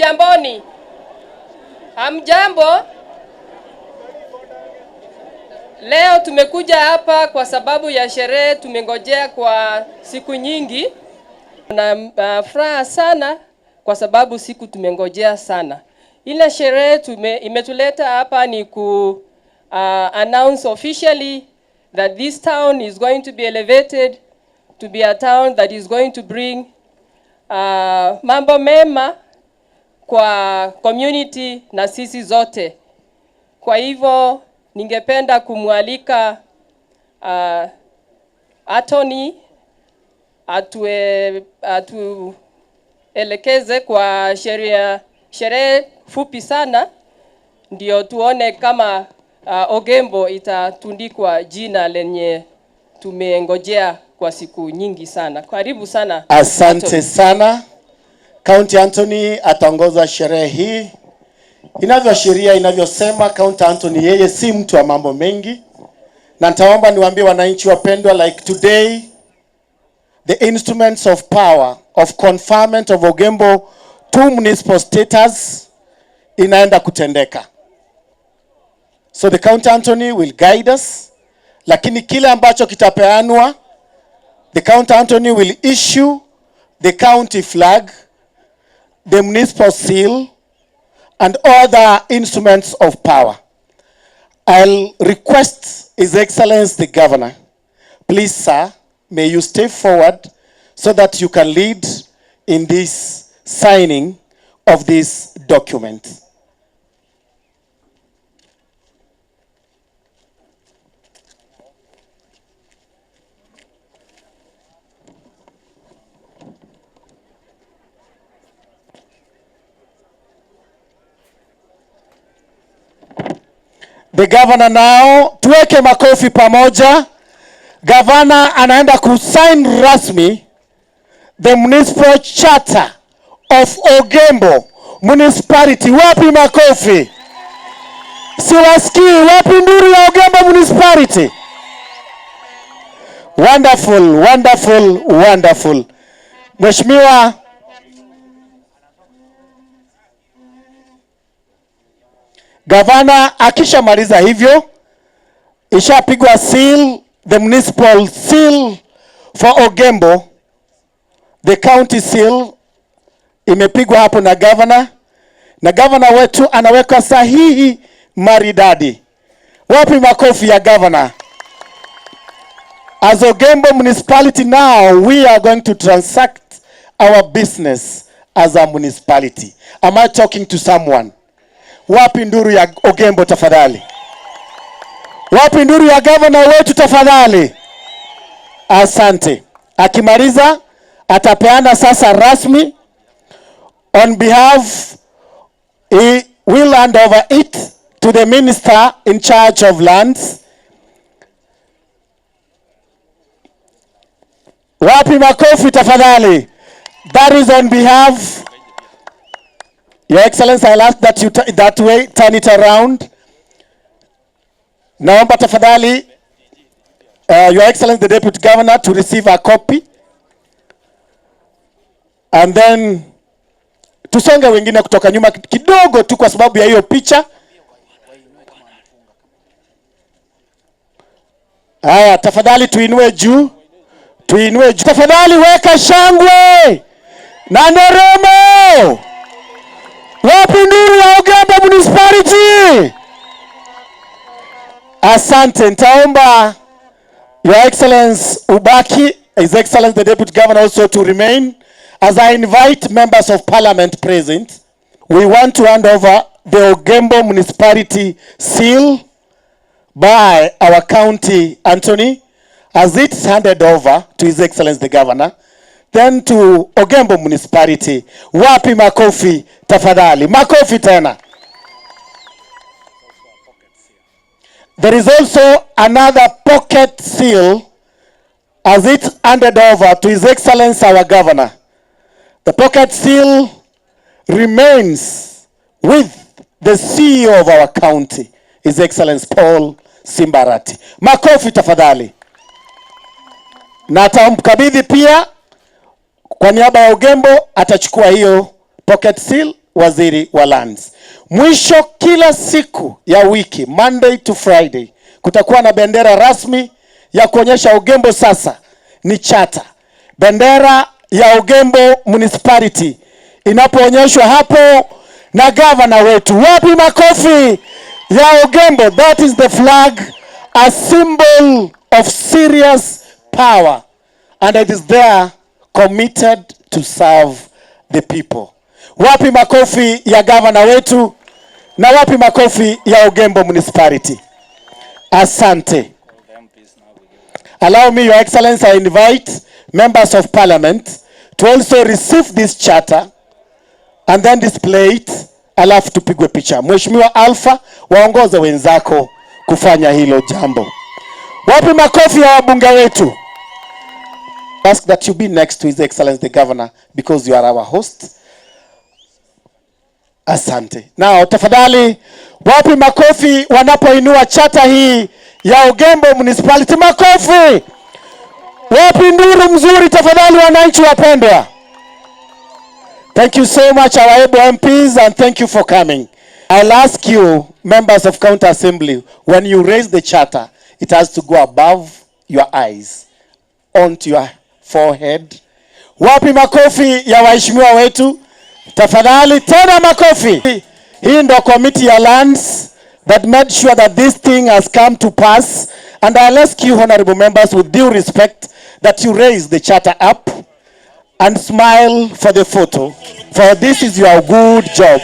Hamjamboni? Hamjambo? Leo tumekuja hapa kwa sababu ya sherehe tumengojea kwa siku nyingi. Na furaha sana kwa sababu siku tumengojea sana. Ile sherehe imetuleta hapa ni ku announce officially that this town is going to be elevated to be a town that is going to bring mambo mema kwa community na sisi zote. Kwa hivyo ningependa kumwalika Attorney atuelekeze kwa sherehe fupi sana ndio tuone kama Ogembo itatundikwa jina lenye tumengojea kwa siku nyingi sana. Karibu sana. Asante sana. County Anthony ataongoza sherehe hii. Sheria inavyosema County Anthony yeye si mtu wa mambo mengi. Na nitaomba niwaambie wananchi wapendwa, like today the instruments of power of conferment of Ogembo to municipal status inaenda kutendeka. So the County Anthony will guide us. Lakini kile ambacho kitapeanwa, the County Anthony will issue the county flag, the municipal seal, and other instruments of power. I'll request His Excellency the Governor, please sir, may you step forward so that you can lead in this signing of this document. The governor now, tuweke makofi pamoja. Governor anaenda kusign rasmi the municipal charter of Ogembo municipality. Wapi makofi? Siwasikii, wapi nduru ya Ogembo municipality? Wonderful, wonderful, wonderful. Mheshimiwa Governor akishamaliza hivyo, ishapigwa seal, the municipal seal for Ogembo, the county seal imepigwa hapo na governor, na governor wetu anaweka sahihi maridadi. Wapi makofi ya governor? As Ogembo municipality now, we are going to transact our business as a municipality. Am I talking to someone? Wapi nduru ya Ogembo tafadhali? Wapi nduru ya governor wetu tafadhali? Asante. Akimaliza atapeana sasa rasmi. On behalf, he will hand over it to the minister in charge of lands. Wapi makofi tafadhali? That is on behalf. Your Excellency, I'll ask that you that way turn it around. Naomba tafadhali Your Excellency the Deputy Governor to receive a copy. And then tusonge wengine kutoka nyuma kidogo tu kwa sababu ya hiyo picha. Haya, tafadhali tuinue juu. Tuinue juu. Tafadhali weka shangwe na nderemo. Wapi nduru ya Ogembo municipality? Asante. Nitaomba Your Excellency ubaki, His Excellency the Deputy Governor also to remain. As I invite members of parliament present, we want to hand over the Ogembo municipality seal by our county Anthony, as it's handed over to His Excellency the Governor, then to Ogembo municipality. Wapi makofi tafadhali? Makofi tena. There is also another pocket seal as it's handed over to His Excellency our Governor. The pocket seal remains with the CEO of our county, His Excellency Paul Simba Arati. Makofi tafadhali. Na atamkabidhi pia kwa niaba ya Ogembo, atachukua hiyo pocket seal waziri wa lands. Mwisho kila siku ya wiki, Monday to Friday, kutakuwa na bendera rasmi ya kuonyesha Ogembo sasa ni chata. Bendera ya Ogembo Municipality inapoonyeshwa hapo na gavana wetu. Wapi makofi ya Ogembo? That is the flag, a symbol of serious power, and it is there committed to serve the people. Wapi makofi ya gavana wetu na wapi makofi ya Ogembo Municipality? Asante. Allow me, Your Excellency, I invite members of parliament to also receive this charter and then display it, alafu tupigwe picha. Mheshimiwa Alpha, waongoze wenzako kufanya hilo jambo. Wapi makofi ya wabunge wetu? Ask that you be next to His Excellency the Governor because you are our host. Asante. Now, tafadhali, wapi makofi wanapoinua chata hii ya Ogembo Municipality? Makofi. Wapi nduru mzuri tafadhali, wananchi wapendwa? Thank you so much, our able MPs, and thank you for coming. I'll ask you, members of County Assembly, when you raise the charter, it has to go above your eyes, onto your forehead. Wapi makofi ya waheshimiwa wetu? Tafadhali tena makofi. Hii ndo committee ya lands that made sure that this thing has come to pass, and I'll ask you, honorable members, with due respect, that you raise the charter up and smile for the photo, for this is your good job.